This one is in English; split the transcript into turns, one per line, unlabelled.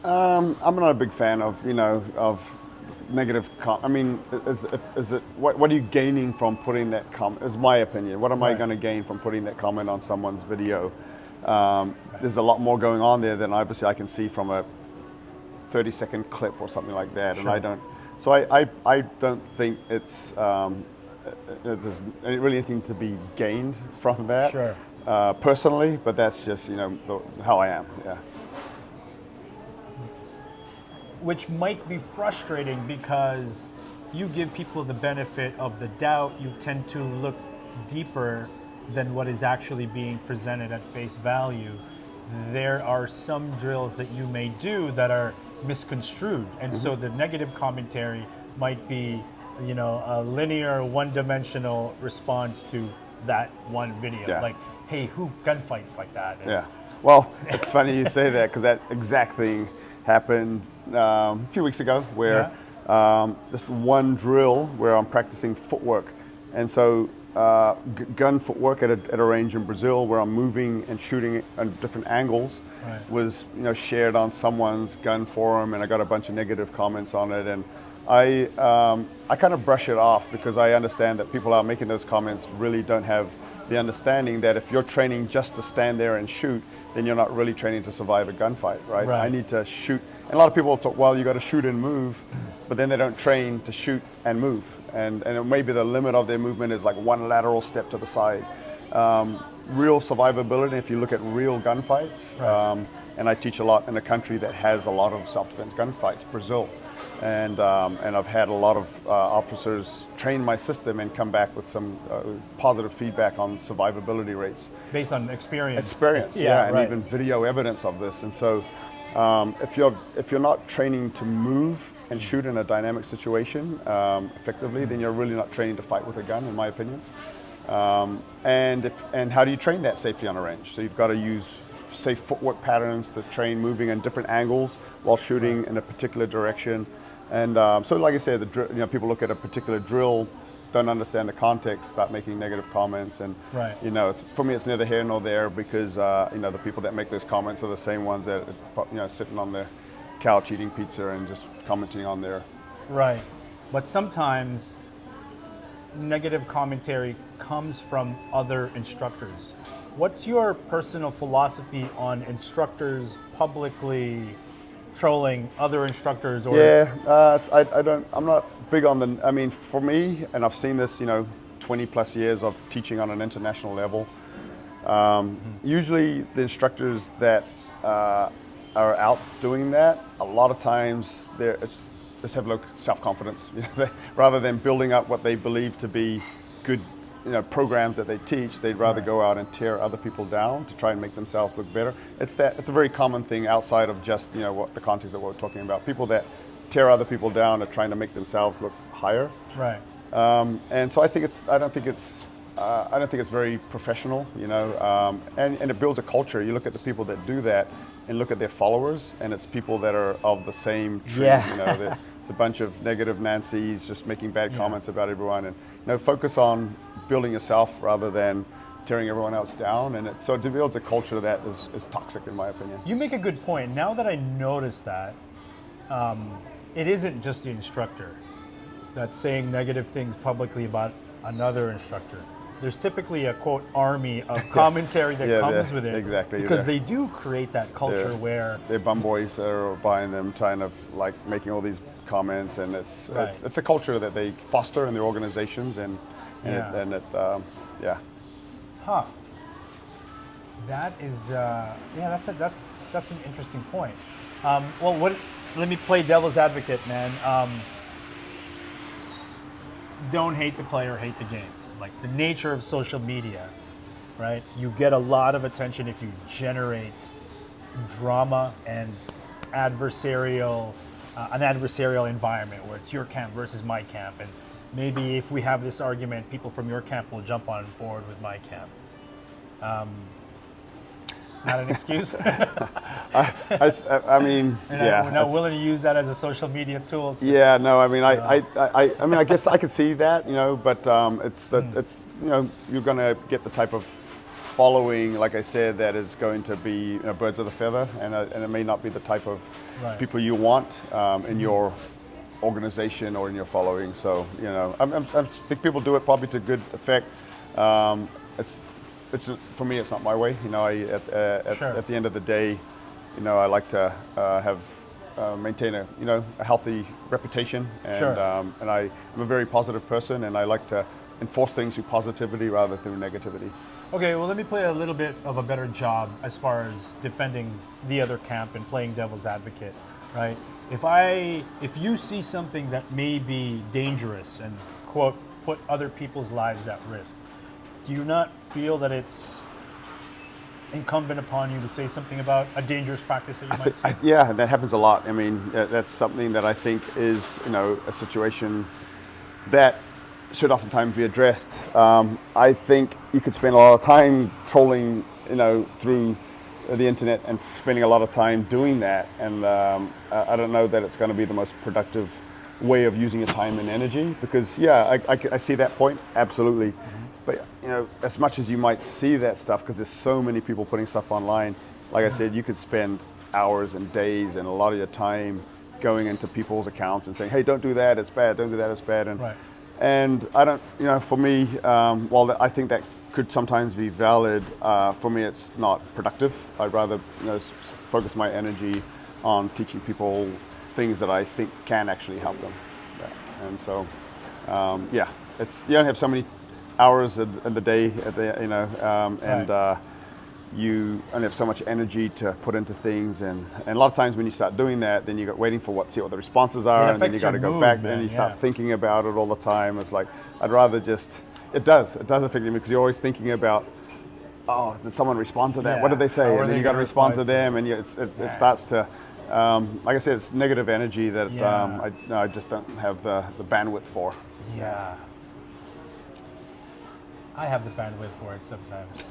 I'm not a big fan of, of negative I mean, is it, what are you gaining from putting that comment, is my opinion. What am I
Right.
going to gain from putting that comment on someone's video? There's a
Right.
lot more going on there than obviously I can see from a 30-second clip or something like that. And
Sure.
I don't, so I don't think there's really anything to be gained from that.
Sure.
Personally, but that's just, how I am, yeah.
Which might be frustrating because you give people the benefit of the doubt. You tend to look deeper than what is actually being presented at face value. There are some drills that you may do that are misconstrued, and so the negative commentary might be, a linear, one-dimensional response to that one video.
Yeah.
Like, hey, who gunfights like that? And
Yeah. Well, it's funny you say that because that exact thing happened a few weeks ago where just one drill where I'm practicing footwork. And so gun footwork at a range in Brazil where I'm moving and shooting at different angles
Right.
was shared on someone's gun forum, and I got a bunch of negative comments on it. And I kind of brush it off because I understand that people are making those comments really don't have the understanding that if you're training just to stand there and shoot, then you're not really training to survive a gunfight, right?
Right.
I need to shoot. And a lot of people talk, well, you got to shoot and move, but then they don't train to shoot and move. And maybe the limit of their movement is like one lateral step to the side. Real survivability, if you look at real gunfights,
Right.
and I teach a lot in a country that has a lot of self-defense gunfights, Brazil. And I've had a lot of officers train my system and come back with some positive feedback on survivability rates.
based on experience.
Experience, yeah, and
right.
even video evidence of this. And so, if you're not training to move and shoot in a dynamic situation effectively, then you're really not training to fight with a gun, in my opinion. And how do you train that safely on a range? So you've got to use safe footwork patterns to train moving in different angles while shooting in a particular direction. And so, like I said, people look at a particular drill, don't understand the context, start making negative comments, and
Right.
for me, it's neither here nor there because the people that make those comments are the same ones that sitting on the couch eating pizza and just commenting on their.
Right. But sometimes negative commentary comes from other instructors. What's your personal philosophy on instructors publicly trolling other instructors? Or
I'm not big on the. I mean, for me, and I've seen this, 20 plus years of teaching on an international level. Usually, the instructors that are out doing that, a lot of times just have low self-confidence. Rather than building up what they believe to be good, programs that they teach, they'd rather
Right.
go out and tear other people down to try and make themselves look better. It's a very common thing outside of just what the context that we're talking about. People that tear other people down are trying to make themselves look higher.
right.
And so I don't think it's very professional, and it builds a culture. You look at the people that do that and look at their followers, and it's people that are of the same tree.
Yeah.
It's a bunch of negative Nancys just making bad
Yeah.
comments about everyone, and focus on building yourself rather than tearing everyone else down. And so it builds a culture that is toxic, in my opinion.
You make a good point. Now that I notice that, it isn't just the instructor that's saying negative things publicly about another instructor. There's typically a quote army of commentary that comes with it.
Exactly.
Because they do create that culture where
they're bum boys that are buying them, kind of like making all these comments, and it's
Right.
it's a culture that they foster in their organizations, and
Huh. That is, that's an interesting point. Let me play devil's advocate, man. Don't hate the player, hate the game. Like the nature of social media, right? You get a lot of attention if you generate drama and an adversarial environment where it's your camp versus my camp, and maybe if we have this argument, people from your camp will jump on board with my camp. Not an excuse.
I mean,
We're not willing to use that as a social media tool.
Yeah, no, I mean, I guess I could see that, but it's you're going to get the type of following, like I said, that is going to be birds of a feather, and it may not be the type of
Right.
people you want in your organization or in your following. So I think people do it probably to good effect. It's for me, it's not my way.
Sure.
At the end of the day, I like to maintain a healthy reputation, and
Sure.
and I'm a very positive person, and I like to enforce things through positivity rather than through negativity.
Okay, well, let me play a little bit of a better job as far as defending the other camp and playing devil's advocate, right? If you see something that may be dangerous and quote put other people's lives at risk, do you not feel that it's incumbent upon you to say something about a dangerous practice that you might see?
Yeah, that happens a lot. I mean, that's something that I think is a situation that should oftentimes be addressed. I think you could spend a lot of time trolling, through the internet and spending a lot of time doing that. And I don't know that it's going to be the most productive way of using your time and energy, because I see that point, absolutely.
Mm-hmm.
But as much as you might see that stuff, because there's so many people putting stuff online, like I said, you could spend hours and days and a lot of your time going into people's accounts and saying, hey, don't do that, it's bad, don't do that, it's bad. And
Right.
and I don't, for me, while I think that could sometimes be valid, for me it's not productive. I'd rather focus my energy on teaching people things that I think can actually help them. Yeah. And so, it's you only have so many hours in the day,
Right.
You only have so much energy to put into things, and a lot of times when you start doing that, then you're waiting for see what the responses are,
It
and then you
affects
got to
your
go
mood,
back,
man,
and you start
yeah.
thinking about it all the time. It's like I'd rather just. It does affect me, because you're always thinking about, oh, did someone respond to that? What did they
Yeah.
say?
How are
And then
they
you got to
gonna
respond to
reply to
them, and it starts to, like I said, it's negative energy that
Yeah.
I just don't have the bandwidth for.
Yeah. I have the bandwidth for it sometimes.